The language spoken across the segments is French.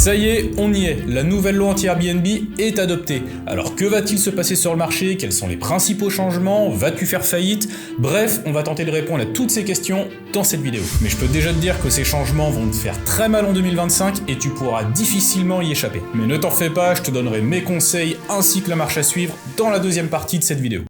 Ça y est, on y est, la nouvelle loi anti-Airbnb est adoptée. Alors que va-t-il se passer sur le marché? Quels sont les principaux changements? Vas-tu faire faillite? Bref, on va tenter de répondre à toutes ces questions dans cette vidéo. Mais je peux déjà te dire que ces changements vont te faire très mal en 2025 et tu pourras difficilement y échapper. Mais ne t'en fais pas, je te donnerai mes conseils ainsi que la marche à suivre dans la deuxième partie de cette vidéo.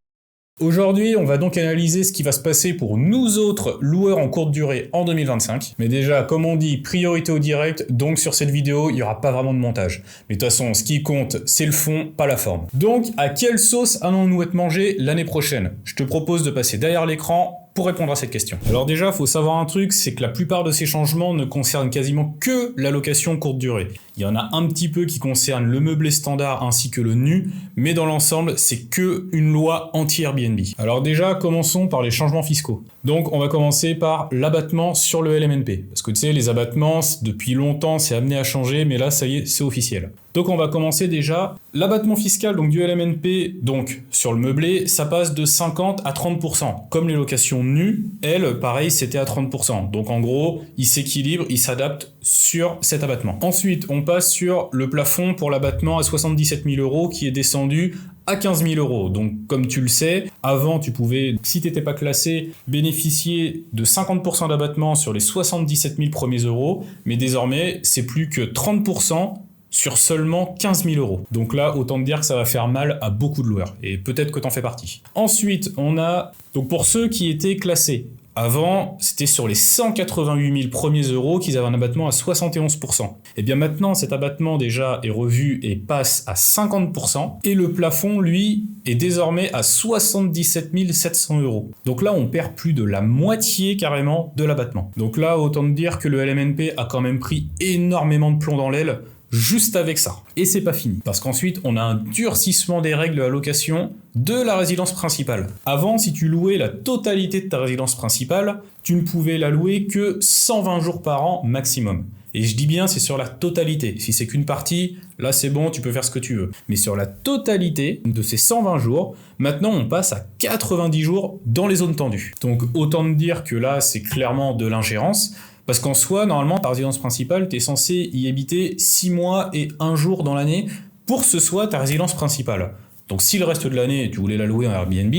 Aujourd'hui, on va donc analyser ce qui va se passer pour nous autres loueurs en courte durée en 2025. Mais déjà, comme on dit, priorité au direct, donc sur cette vidéo, il n'y aura pas vraiment de montage. Mais de toute façon, ce qui compte, c'est le fond, pas la forme. Donc, à quelle sauce allons-nous être mangés l'année prochaine? Je te propose de passer derrière l'écran pour répondre à cette question. Alors déjà, faut savoir un truc, c'est que la plupart de ces changements ne concernent quasiment que la location courte durée. Il y en a un petit peu qui concernent le meublé standard ainsi que le nu, mais dans l'ensemble, c'est que une loi anti-Airbnb. Alors déjà, commençons par les changements fiscaux. Donc on va commencer par l'abattement sur le LMNP. Parce que tu sais, les abattements, depuis longtemps, c'est amené à changer, mais là, ça y est, c'est officiel. Donc on va commencer déjà, l'abattement fiscal donc du LMNP, donc sur le meublé, ça passe de 50 à 30%. Comme les locations nues, elles, pareil, c'était à 30%. Donc en gros, il s'équilibre, il s'adapte sur cet abattement. Ensuite, on passe sur le plafond pour l'abattement à 77 000 € qui est descendu à 15 000 €. Donc, comme tu le sais, avant, tu pouvais, si tu n'étais pas classé, bénéficier de 50% d'abattement sur les 77 000 premiers euros, mais désormais, c'est plus que 30% sur seulement 15 000 €. Donc là, autant te dire que ça va faire mal à beaucoup de loueurs, et peut-être que t'en fais partie. Ensuite, on a, donc pour ceux qui étaient classés, avant, c'était sur les 188 000 premiers euros qu'ils avaient un abattement à 71%. Et bien maintenant, cet abattement déjà est revu et passe à 50%. Et le plafond, lui, est désormais à 77 700 €. Donc là, on perd plus de la moitié carrément de l'abattement. Donc là, autant te dire que le LMNP a quand même pris énormément de plomb dans l'aile juste avec ça. Et c'est pas fini. Parce qu'ensuite, on a un durcissement des règles de la location de la résidence principale. Avant, si tu louais la totalité de ta résidence principale, tu ne pouvais la louer que 120 jours par an maximum. Et je dis bien, c'est sur la totalité. Si c'est qu'une partie, là c'est bon, tu peux faire ce que tu veux. Mais sur la totalité de ces 120 jours, maintenant on passe à 90 jours dans les zones tendues. Donc autant te dire que là, c'est clairement de l'ingérence. Parce qu'en soi, normalement, ta résidence principale, tu es censé y habiter 6 mois et 1 jour dans l'année pour que ce soit ta résidence principale. Donc si le reste de l'année, tu voulais la louer en Airbnb,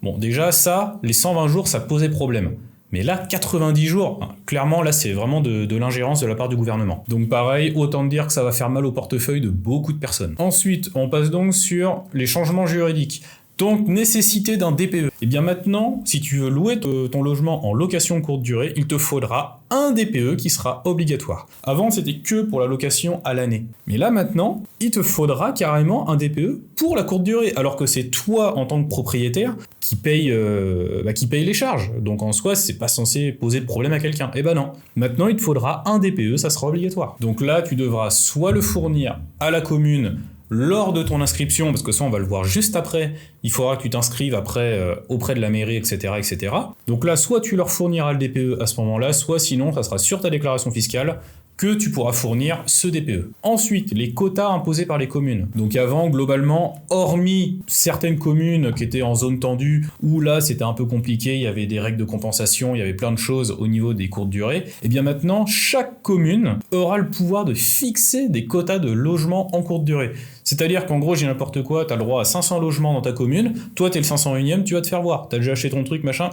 bon déjà ça, les 120 jours, ça posait problème. Mais là, 90 jours, clairement, là, c'est vraiment de l'ingérence de la part du gouvernement. Donc pareil, autant dire que ça va faire mal au portefeuille de beaucoup de personnes. Ensuite, on passe donc sur les changements juridiques. Donc, nécessité d'un DPE. Et bien maintenant, si tu veux louer ton logement en location courte durée, il te faudra un DPE qui sera obligatoire. Avant, c'était que pour la location à l'année. Mais là maintenant, il te faudra carrément un DPE pour la courte durée, alors que c'est toi, en tant que propriétaire, qui paye les charges. Donc en soi, c'est pas censé poser de problème à quelqu'un. Eh ben non. Maintenant, il te faudra un DPE, ça sera obligatoire. Donc là, tu devras soit le fournir à la commune lors de ton inscription, parce que ça on va le voir juste après, il faudra que tu t'inscrives après auprès de la mairie, etc., etc. Donc là, soit tu leur fourniras le DPE à ce moment-là, soit sinon, ça sera sur ta déclaration fiscale que tu pourras fournir ce DPE. Ensuite, les quotas imposés par les communes. Donc avant, globalement, hormis certaines communes qui étaient en zone tendue, où là c'était un peu compliqué, il y avait des règles de compensation, il y avait plein de choses au niveau des courtes durées, et bien maintenant, chaque commune aura le pouvoir de fixer des quotas de logements en courte durée. C'est-à-dire qu'en gros, j'ai n'importe quoi, t'as le droit à 500 logements dans ta commune, toi t'es le 501e, tu vas te faire voir, t'as déjà acheté ton truc, machin,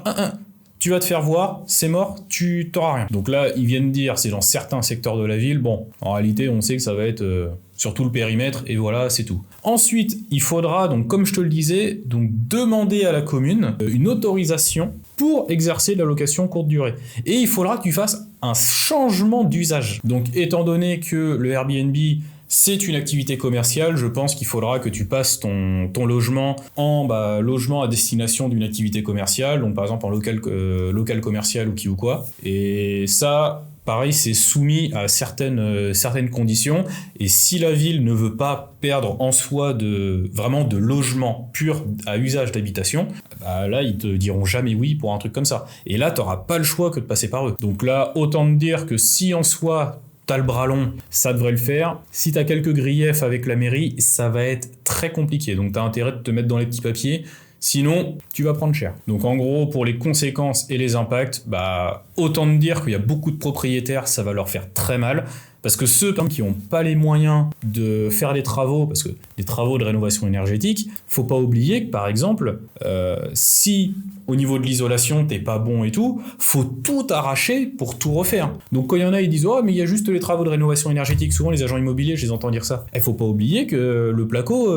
tu vas te faire voir, c'est mort, tu t'auras rien. Donc là, ils viennent dire, c'est dans certains secteurs de la ville, bon, en réalité, on sait que ça va être sur tout le périmètre, et voilà, c'est tout. Ensuite, il faudra, donc comme je te le disais, donc demander à la commune une autorisation pour exercer la location courte durée. Et il faudra que tu fasses un changement d'usage. Donc étant donné que le Airbnb, c'est une activité commerciale, je pense qu'il faudra que tu passes ton logement en logement à destination d'une activité commerciale, donc par exemple en local commercial ou qui ou quoi. Et ça, pareil, c'est soumis à certaines conditions. Et si la ville ne veut pas perdre en soi vraiment de logement pur à usage d'habitation, là, ils te diront jamais oui pour un truc comme ça. Et là, tu n'auras pas le choix que de passer par eux. Donc là, autant te dire que si en soi, t'as le bras long, ça devrait le faire. Si t'as quelques griefs avec la mairie, ça va être très compliqué. Donc t'as intérêt de te mettre dans les petits papiers. Sinon, tu vas prendre cher. Donc en gros, pour les conséquences et les impacts, autant te dire qu'il y a beaucoup de propriétaires, ça va leur faire très mal. Parce que ceux qui n'ont pas les moyens de faire des travaux, parce que des travaux de rénovation énergétique, faut pas oublier que par exemple, si au niveau de l'isolation t'es pas bon et tout, faut tout arracher pour tout refaire. Donc quand il y en a, ils disent oh mais il y a juste les travaux de rénovation énergétique, souvent les agents immobiliers, je les entends dire ça. Il faut pas oublier que le placo,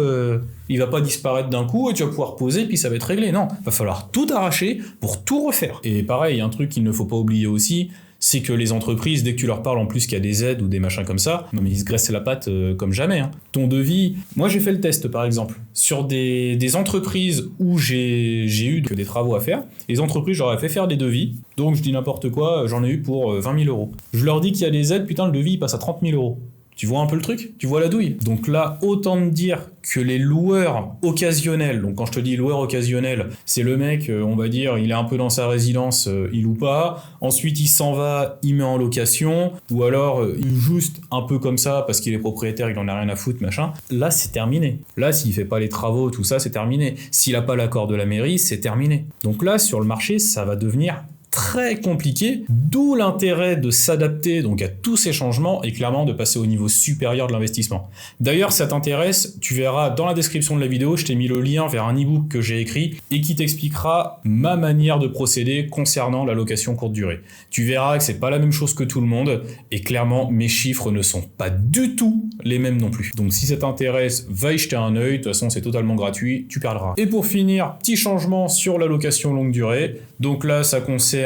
il va pas disparaître d'un coup et tu vas pouvoir poser puis ça va être réglé. Non, va falloir tout arracher pour tout refaire. Et pareil, un truc qu'il ne faut pas oublier aussi, c'est que les entreprises, dès que tu leur parles en plus qu'il y a des aides ou des machins comme ça, non mais ils se graissent la patte comme jamais. Hein. Ton devis, moi j'ai fait le test par exemple, sur des entreprises où j'ai eu des travaux à faire, les entreprises j'aurais fait faire des devis, donc je dis n'importe quoi, j'en ai eu pour 20 000 €. Je leur dis qu'il y a des aides, putain le devis il passe à 30 000 €. Tu vois un peu le truc? Tu vois la douille? Donc là, autant te dire que les loueurs occasionnels, donc quand je te dis loueur occasionnel, c'est le mec, on va dire, il est un peu dans sa résidence, il loue pas, ensuite il s'en va, il met en location, ou alors il loue juste un peu comme ça parce qu'il est propriétaire, il en a rien à foutre, machin. Là, c'est terminé. Là, s'il fait pas les travaux, tout ça, c'est terminé. S'il a pas l'accord de la mairie, c'est terminé. Donc là, sur le marché, ça va devenir très compliqué, d'où l'intérêt de s'adapter donc à tous ces changements et clairement de passer au niveau supérieur de l'investissement. D'ailleurs, si ça t'intéresse, tu verras dans la description de la vidéo, je t'ai mis le lien vers un e-book que j'ai écrit et qui t'expliquera ma manière de procéder concernant la location courte durée. Tu verras que c'est pas la même chose que tout le monde et clairement, mes chiffres ne sont pas du tout les mêmes non plus. Donc si ça t'intéresse, va y jeter un œil, de toute façon c'est totalement gratuit, tu perdras. Et pour finir, petit changement sur la location longue durée. Donc là, ça concerne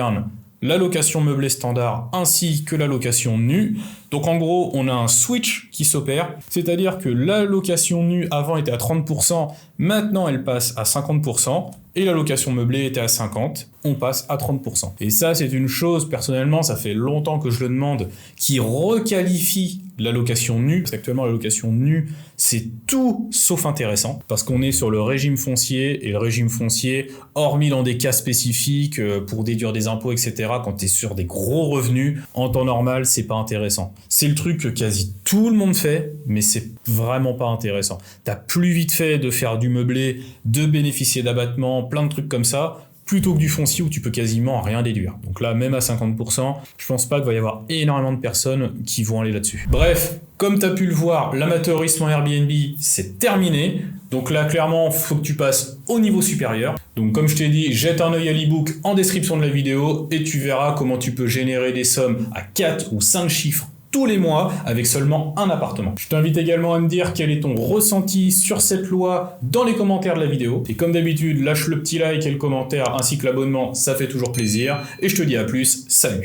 la location meublée standard ainsi que la location nue. Donc en gros, on a un switch qui s'opère, c'est-à-dire que la location nue avant était à 30%, maintenant elle passe à 50%, et la location meublée était à 50%, on passe à 30%. Et ça, c'est une chose, personnellement, ça fait longtemps que je le demande, qui requalifie la location nue, parce qu'actuellement la location nue, c'est tout sauf intéressant, parce qu'on est sur le régime foncier, et le régime foncier, hormis dans des cas spécifiques, pour déduire des impôts, etc., quand tu es sur des gros revenus, en temps normal, c'est pas intéressant. C'est le truc que quasi tout le monde fait, mais c'est vraiment pas intéressant. T'as plus vite fait de faire du meublé, de bénéficier d'abattements, plein de trucs comme ça, plutôt que du foncier où tu peux quasiment rien déduire. Donc là, même à 50%, je pense pas qu'il va y avoir énormément de personnes qui vont aller là-dessus. Bref, comme tu as pu le voir, l'amateurisme en Airbnb, c'est terminé. Donc là, clairement, il faut que tu passes au niveau supérieur. Donc comme je t'ai dit, jette un œil à l'e-book en description de la vidéo et tu verras comment tu peux générer des sommes à 4 ou 5 chiffres tous les mois avec seulement un appartement. Je t'invite également à me dire quel est ton ressenti sur cette loi dans les commentaires de la vidéo. Et comme d'habitude, lâche le petit like et le commentaire ainsi que l'abonnement, ça fait toujours plaisir. Et je te dis à plus, salut!